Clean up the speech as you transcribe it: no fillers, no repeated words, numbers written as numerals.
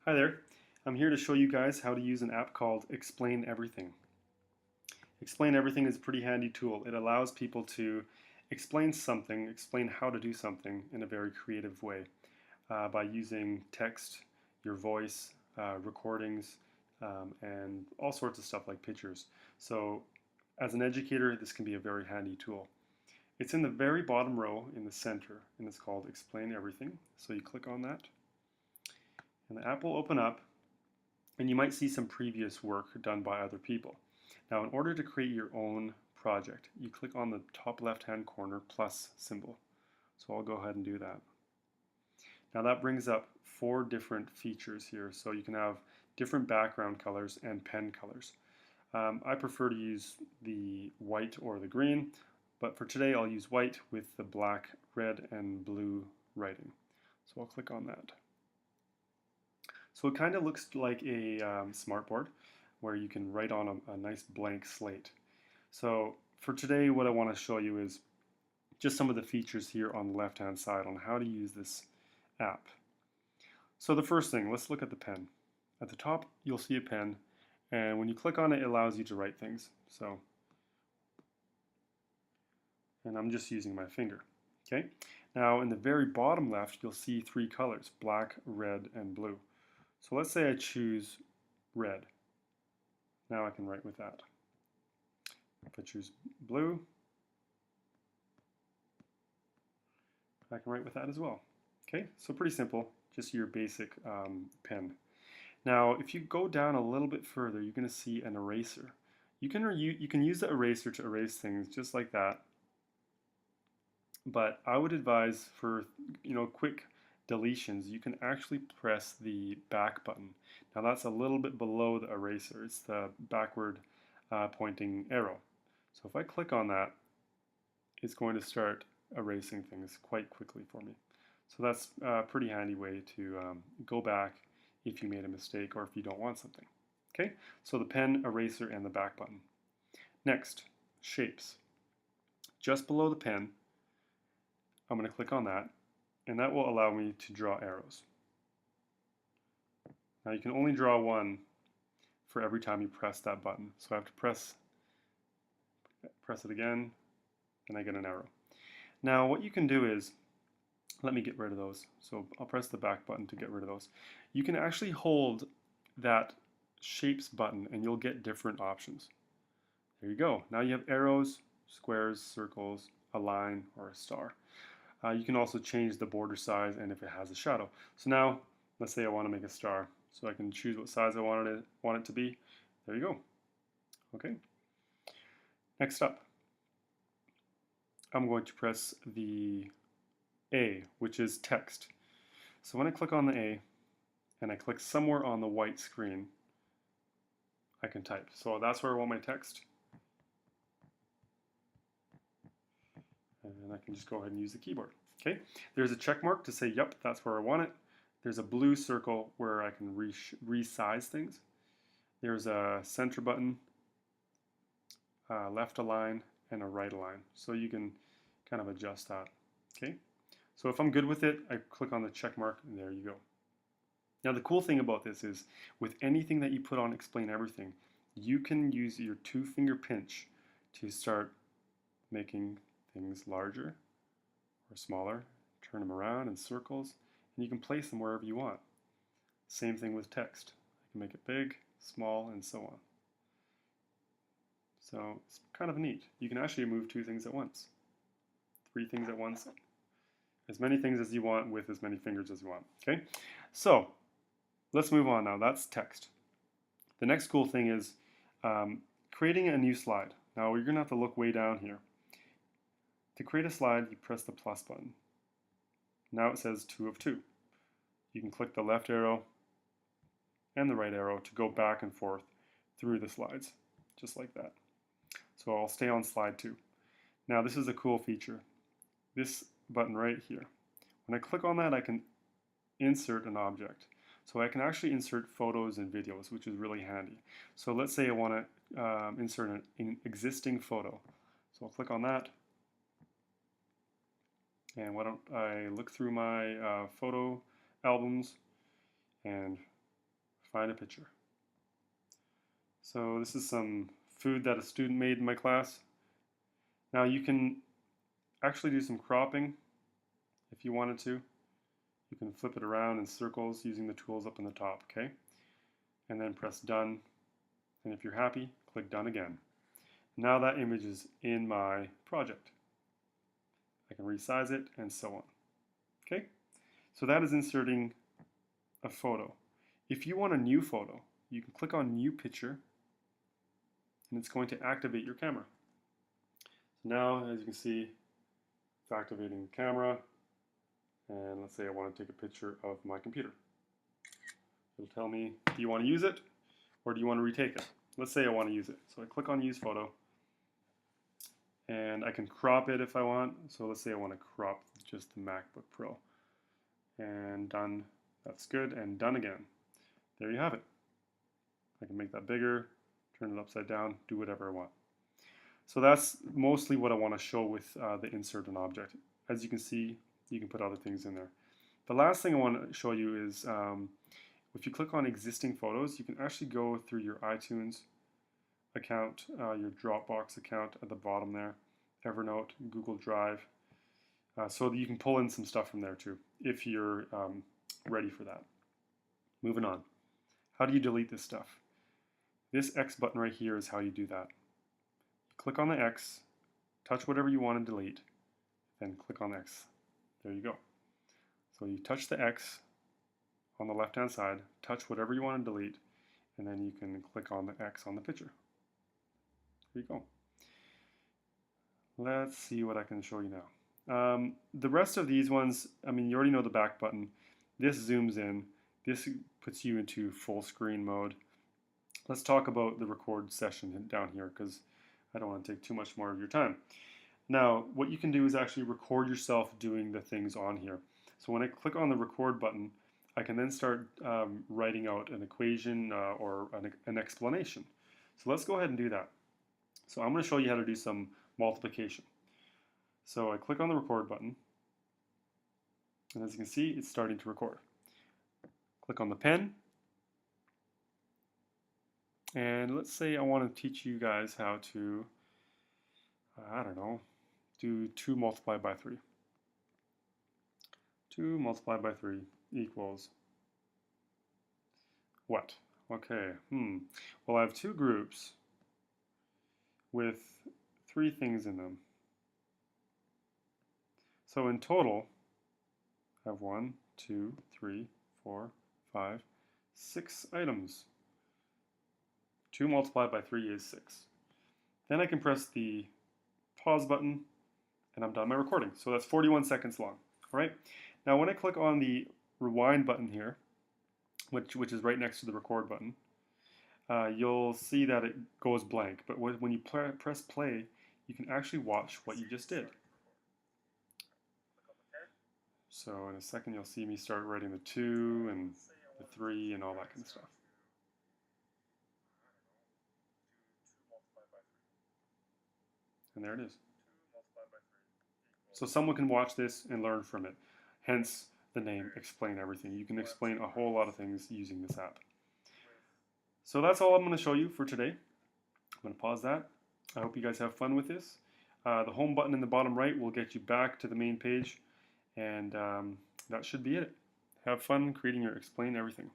Hi there. I'm here to show you guys how to use an app called Explain Everything. Explain Everything is a pretty handy tool. It allows people to explain something, explain how to do something in a very creative way by using text, your voice, recordings, and all sorts of stuff like pictures. So as an educator, this can be a very handy tool. It's in the very bottom row in the center, and it's called Explain Everything. So you click on that, and the app will open up, and you might see some previous work done by other people. Now, in order to create your own project, you click on the top left-hand corner plus symbol. So I'll go ahead and do that. Now that brings up 4 different features here. So you can have different background colors and pen colors. I prefer to use the white or the green, but for today I'll use white with the black, red, and blue writing. So I'll click on that. So it kind of looks like a smartboard where you can write on a nice blank slate. So for today, what I want to show you is just some of the features here on the left-hand side on how to use this app. So the first thing, let's look at the pen. At the top, you'll see a pen, and when you click on it, it allows you to write things. And I'm just using my finger. Okay. Now in the very bottom left, you'll see 3 colors: black, red, and blue. So let's say I choose red. Now I can write with that. If I choose blue, I can write with that as well. Okay, so pretty simple, just your basic pen. Now, if you go down a little bit further, you're going to see an eraser. You can use the eraser to erase things just like that. But I would advise for quick deletions, you can actually press the back button. Now that's a little bit below the eraser. It's the backward pointing arrow. So if I click on that, it's going to start erasing things quite quickly for me. So that's a pretty handy way to go back if you made a mistake or if you don't want something. Okay, so the pen, eraser, and the back button. Next, shapes. Just below the pen, I'm going to click on that, and that will allow me to draw arrows. Now you can only draw one for every time you press that button. So I have to press it again, and I get an arrow. Now what you can do is, let me get rid of those. So I'll press the back button to get rid of those. You can actually hold that shapes button and you'll get different options. There you go. Now you have arrows, squares, circles, a line, or a star. You can also change the border size and if it has a shadow. So now, let's say I want to make a star. So I can choose what size I want it to be. There you go. Okay. Next up, I'm going to press the A, which is text. So when I click on the A and I click somewhere on the white screen, I can type. So that's where I want my text. And I can just go ahead and use the keyboard. Okay, there's a check mark to say, yep, that's where I want it. There's a blue circle where I can resize things. There's a center button, left align, and a right align. So you can kind of adjust that. Okay, so if I'm good with it, I click on the check mark, and there you go. Now the cool thing about this is, with anything that you put on Explain Everything, you can use your 2-finger pinch to start making things larger or smaller, turn them around in circles, and you can place them wherever you want. Same thing with text. I can make it big, small, and so on. So it's kind of neat. You can actually move 2 things at once, 3 things at once, as many things as you want with as many fingers as you want. Okay, so let's move on now. That's text. The next cool thing is creating a new slide. Now you're going to have to look way down here. To create a slide, you press the plus button. Now it says 2 of 2. You can click the left arrow and the right arrow to go back and forth through the slides, just like that. So I'll stay on slide 2. Now this is a cool feature. This button right here. When I click on that, I can insert an object. So I can actually insert photos and videos, which is really handy. So let's say I want to insert an existing photo. So I'll click on that. And why don't I look through my photo albums, and find a picture. So this is some food that a student made in my class. Now you can actually do some cropping if you wanted to. You can flip it around in circles using the tools up in the top, okay? And then press done. And if you're happy, click done again. Now that image is in my project. I can resize it and so on. Okay? So that is inserting a photo. If you want a new photo, you can click on new picture and it's going to activate your camera. So now, as you can see, it's activating the camera. And let's say I want to take a picture of my computer. It'll tell me, do you want to use it or do you want to retake it? Let's say I want to use it. So I click on use photo and I can crop it if I want. So let's say I want to crop just the MacBook Pro. And done. That's good. And done again. There you have it. I can make that bigger, turn it upside down, do whatever I want. So that's mostly what I want to show with the insert an object. As you can see, you can put other things in there. The last thing I want to show you is if you click on existing photos, you can actually go through your iTunes account, your Dropbox account at the bottom there, Evernote, Google Drive, so that you can pull in some stuff from there too, if you're ready for that. Moving on. How do you delete this stuff? This X button right here is how you do that. Click on the X, touch whatever you want to delete, then click on X. There you go. So you touch the X on the left-hand side, touch whatever you want to delete, and then you can click on the X on the picture. There you go. Let's see what I can show you now. The rest of these ones, I mean, you already know the back button. This zooms in. This puts you into full screen mode. Let's talk about the record session down here because I don't want to take too much more of your time. Now, what you can do is actually record yourself doing the things on here. So when I click on the record button, I can then start writing out an equation or an explanation. So let's go ahead and do that. So I'm going to show you how to do some multiplication. So I click on the record button, and as you can see, it's starting to record. Click on the pen, and let's say I want to teach you guys how to, I don't know, do 2 multiplied by 3. 2 multiplied by 3 equals what? Okay, well, I have 2 groups with 3 things in them. So in total, I have 1, 2, 3, 4, 5, 6 items. 2 multiplied by 3 is 6. Then I can press the pause button and I'm done my recording. So that's 41 seconds long. All right. Now when I click on the rewind button here, which is right next to the record button, you'll see that it goes blank. But when you press play, you can actually watch what you just did. So in a second you'll see me start writing the 2 and the 3 and all that kind of stuff. And there it is. So someone can watch this and learn from it. Hence the name Explain Everything. You can explain a whole lot of things using this app. So that's all I'm going to show you for today. I'm going to pause that. I hope you guys have fun with this. The home button in the bottom right will get you back to the main page. And that should be it. Have fun creating your Explain Everything.